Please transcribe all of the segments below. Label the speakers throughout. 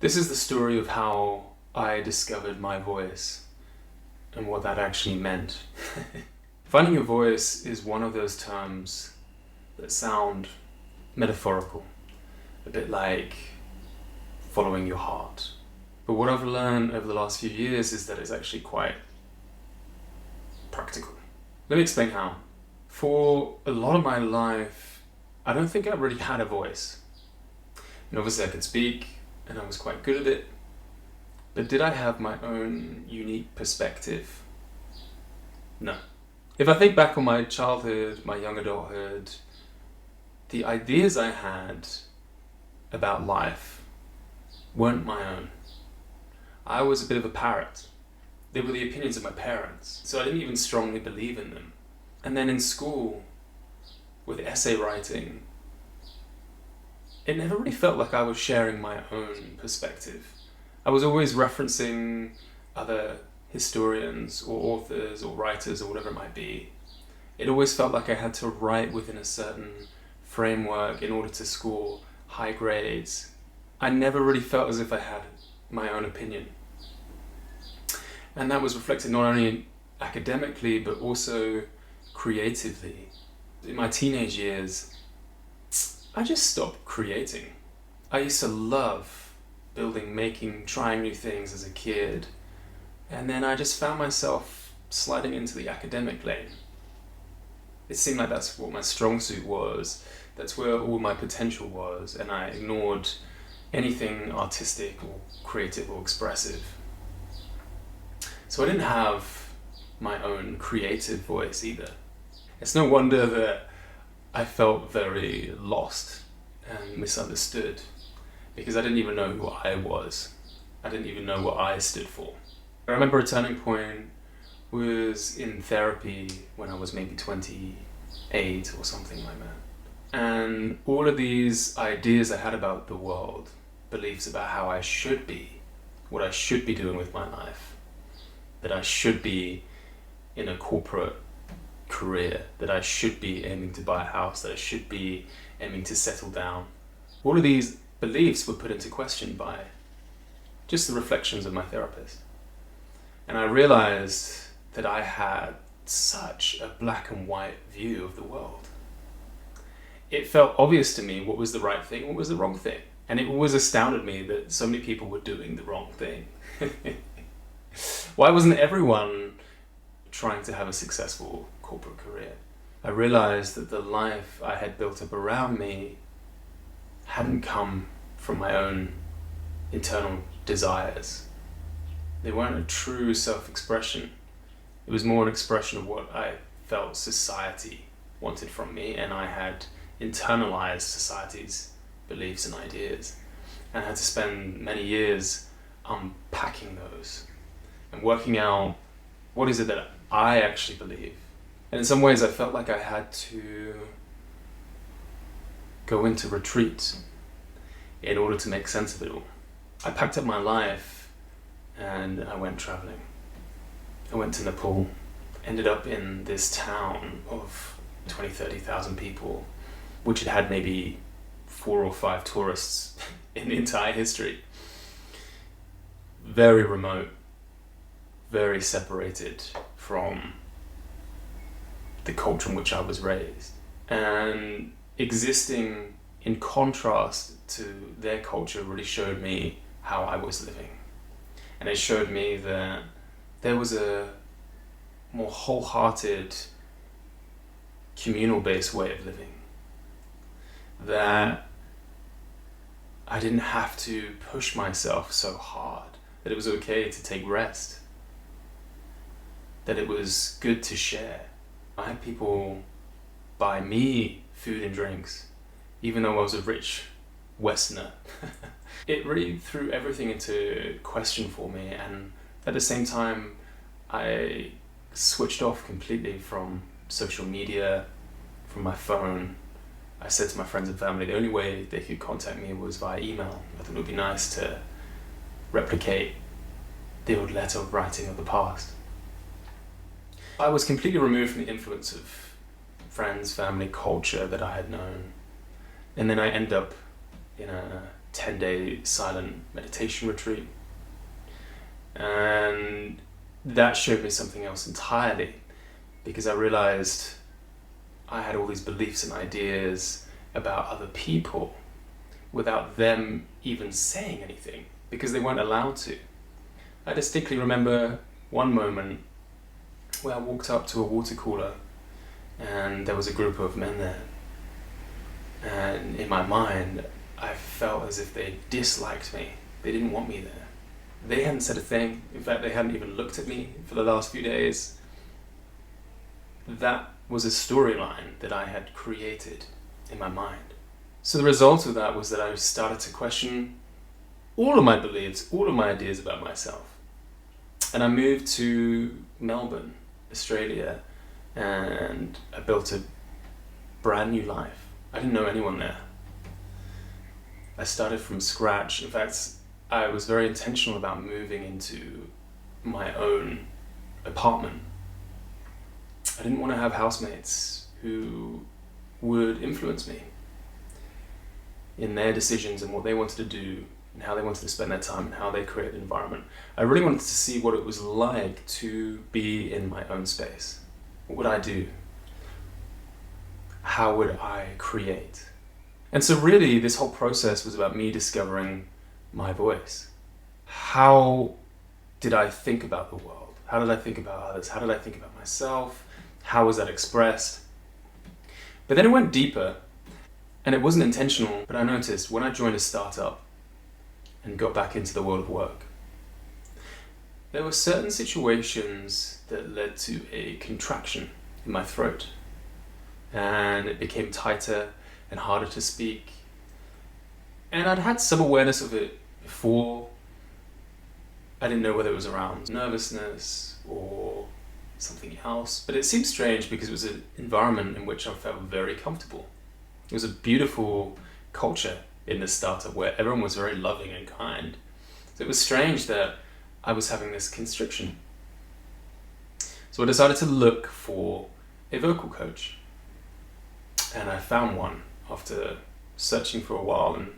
Speaker 1: This is the story of how I discovered my voice and what that actually meant. Finding your voice is one of those terms that sound metaphorical, a bit like following your heart. But what I've learned over the last few years is that it's actually quite practical. Let me explain how. For a lot of my life, I don't think I really had a voice. And obviously I could speak, and I was quite good at it. But did I have my own unique perspective? No. If I think back on my childhood, my young adulthood, the ideas I had about life weren't my own. I was a bit of a parrot. They were the opinions of my parents, so I didn't even strongly believe in them. And then in school, with essay writing, it never really felt like I was sharing my own perspective. I was always referencing other historians or authors or writers or whatever it might be. It always felt like I had to write within a certain framework in order to score high grades. I never really felt as if I had my own opinion. And that was reflected not only academically but also creatively. In my teenage years, I just stopped creating. I used to love building, making, trying new things as a kid. And then I just found myself sliding into the academic lane. It seemed like that's what my strong suit was. That's where all my potential was. And I ignored anything artistic or creative or expressive. So I didn't have my own creative voice either. It's no wonder that I felt very lost and misunderstood, because I didn't even know who I was. I didn't even know what I stood for. I remember a turning point was in therapy when I was maybe 28 or something like that. And all of these ideas I had about the world, beliefs about how I should be, what I should be doing with my life, that I should be in a corporate career, that I should be aiming to buy a house, that I should be aiming to settle down. All of these beliefs were put into question by just the reflections of my therapist. And I realized that I had such a black and white view of the world. It felt obvious to me what was the right thing, what was the wrong thing. And it always astounded me that so many people were doing the wrong thing. Why wasn't everyone trying to have a successful corporate career? I realized that the life I had built up around me hadn't come from my own internal desires. They weren't a true self-expression. It was more an expression of what I felt society wanted from me, and I had internalized society's beliefs and ideas, and I had to spend many years unpacking those and working out what is it that I actually believe. And in some ways I felt like I had to go into retreat in order to make sense of it all. I packed up my life and I went traveling. I went to Nepal, ended up in this town of 20, 30,000 people, which had had maybe 4 or 5 tourists in the entire history. Very remote, very separated from the culture in which I was raised, and existing in contrast to their culture really showed me how I was living. And it showed me that there was a more wholehearted, communal-based way of living, that I didn't have to push myself so hard, that it was okay to take rest, that it was good to share. I had people buy me food and drinks, even though I was a rich Westerner. It really threw everything into question for me, and at the same time I switched off completely from social media, from my phone. I said to my friends and family the only way they could contact me was via email. I thought it would be nice to replicate the old letter writing of the past. I was completely removed from the influence of friends, family, culture that I had known. And then I end up in a 10-day silent meditation retreat. And that showed me something else entirely, because I realized I had all these beliefs and ideas about other people without them even saying anything, because they weren't allowed to. I distinctly remember one moment where I walked up to a water cooler and there was a group of men there, and in my mind I felt as if they disliked me. They didn't want me there. They hadn't said a thing. In fact, they hadn't even looked at me for the last few days. That was a storyline that I had created in my mind. So the result of that was that I started to question all of my beliefs, all of my ideas about myself. And I moved to Melbourne, Australia, and I built a brand new life. I didn't know anyone there. I started from scratch. In fact, I was very intentional about moving into my own apartment. I didn't want to have housemates who would influence me in their decisions and what they wanted to do and how they wanted to spend their time and how they create an environment. I really wanted to see what it was like to be in my own space. What would I do? How would I create? And so really this whole process was about me discovering my voice. How did I think about the world? How did I think about others? How did I think about myself? How was that expressed? But then it went deeper, and it wasn't intentional, but I noticed when I joined a startup and got back into the world of work, there were certain situations that led to a contraction in my throat, and it became tighter and harder to speak. And I'd had some awareness of it before. I didn't know whether it was around nervousness or something else, but it seemed strange because it was an environment in which I felt very comfortable. It was a beautiful culture in this startup where everyone was very loving and kind. So it was strange that I was having this constriction. So I decided to look for a vocal coach, and I found one after searching for a while, and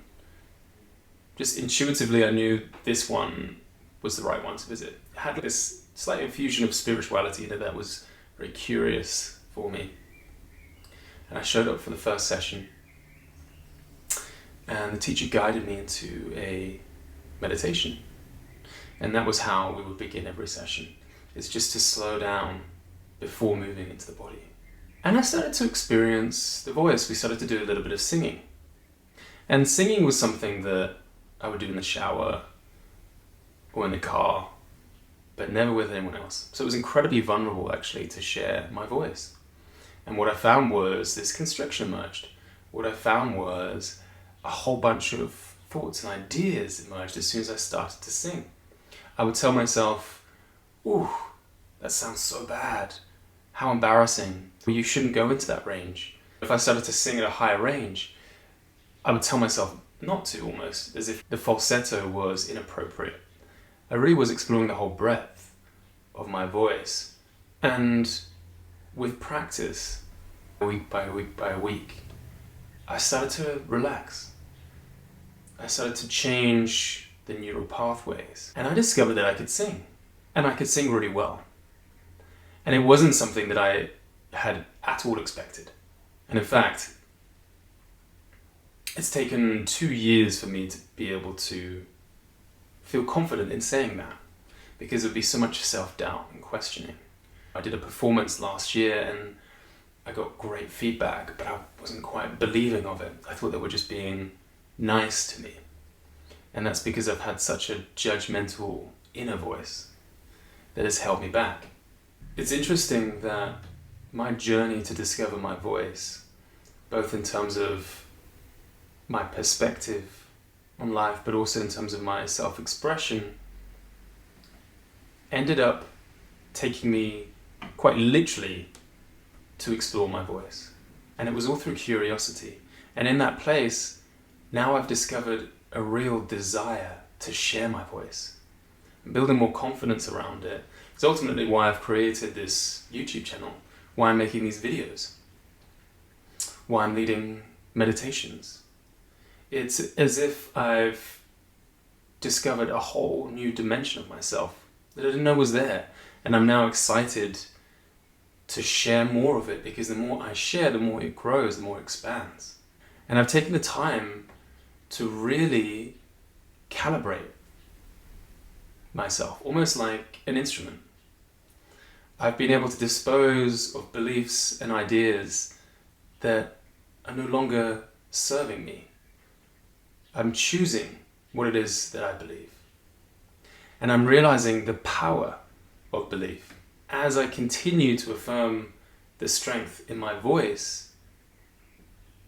Speaker 1: just intuitively I knew this one was the right one to visit. It had this slight infusion of spirituality in it that was very curious for me. And I showed up for the first session, and the teacher guided me into a meditation. And that was how we would begin every session. It's just to slow down before moving into the body. And I started to experience the voice. We started to do a little bit of singing. And singing was something that I would do in the shower or in the car, but never with anyone else. So it was incredibly vulnerable actually to share my voice. And what I found was this constriction emerged. What I found was a whole bunch of thoughts and ideas emerged as soon as I started to sing. I would tell myself, ooh, that sounds so bad. How embarrassing. You shouldn't go into that range. If I started to sing at a higher range, I would tell myself not to, almost, as if the falsetto was inappropriate. I really was exploring the whole breadth of my voice. And with practice, week by week by week, I started to relax. I started to change the neural pathways. And I discovered that I could sing. And I could sing really well. And it wasn't something that I had at all expected. And in fact, it's taken 2 years for me to be able to feel confident in saying that, because there'd be so much self-doubt and questioning. I did a performance last year and I got great feedback, but I wasn't quite believing of it. I thought they were just being nice to me. And that's because I've had such a judgmental inner voice that has held me back. It's interesting that my journey to discover my voice, both in terms of my perspective on life, but also in terms of my self-expression, ended up taking me quite literally to explore my voice. And it was all through curiosity. And in that place, now I've discovered a real desire to share my voice. And building more confidence around it. It's ultimately why I've created this YouTube channel, why I'm making these videos, why I'm leading meditations. It's as if I've discovered a whole new dimension of myself that I didn't know was there. And I'm now excited to share more of it, because the more I share, the more it grows, the more it expands. And I've taken the time to really calibrate myself, almost like an instrument. I've been able to dispose of beliefs and ideas that are no longer serving me. I'm choosing what it is that I believe. And I'm realizing the power of belief. As I continue to affirm the strength in my voice,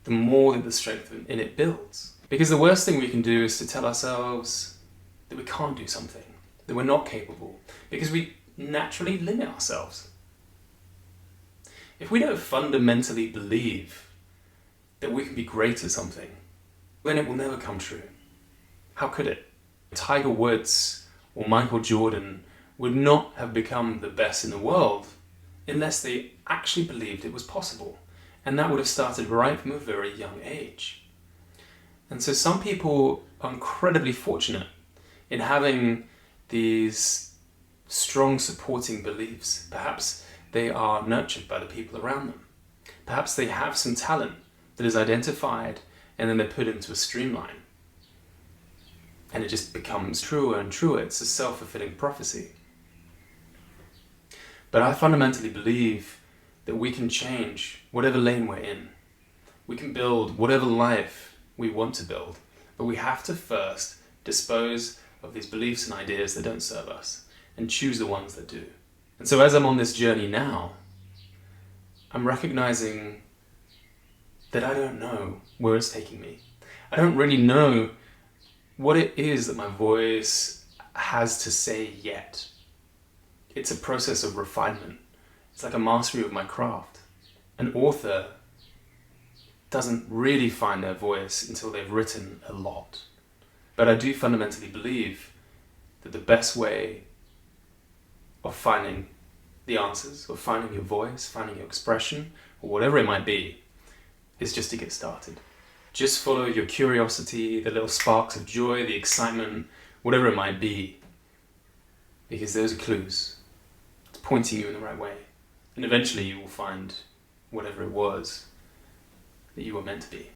Speaker 1: the more that the strength in it builds. Because the worst thing we can do is to tell ourselves that we can't do something, that we're not capable, because we naturally limit ourselves. If we don't fundamentally believe that we can be great at something, then it will never come true. How could it? Tiger Woods or Michael Jordan would not have become the best in the world unless they actually believed it was possible. And that would have started right from a very young age. And so some people are incredibly fortunate in having these strong supporting beliefs. Perhaps they are nurtured by the people around them. Perhaps they have some talent that is identified and then they're put into a streamline. And it just becomes truer and truer. It's a self-fulfilling prophecy. But I fundamentally believe that we can change whatever lane we're in. We can build whatever life we want to build. But we have to first dispose of these beliefs and ideas that don't serve us and choose the ones that do. And so as I'm on this journey now, I'm recognizing that I don't know where it's taking me. I don't really know what it is that my voice has to say yet. It's a process of refinement. It's like a mastery of my craft. An author doesn't really find their voice until they've written a lot. But I do fundamentally believe that the best way of finding the answers, of finding your voice, finding your expression, or whatever it might be, is just to get started. Just follow your curiosity, the little sparks of joy, the excitement, whatever it might be, because those are clues. It's pointing you in the right way. And eventually you will find whatever it was that you were meant to be.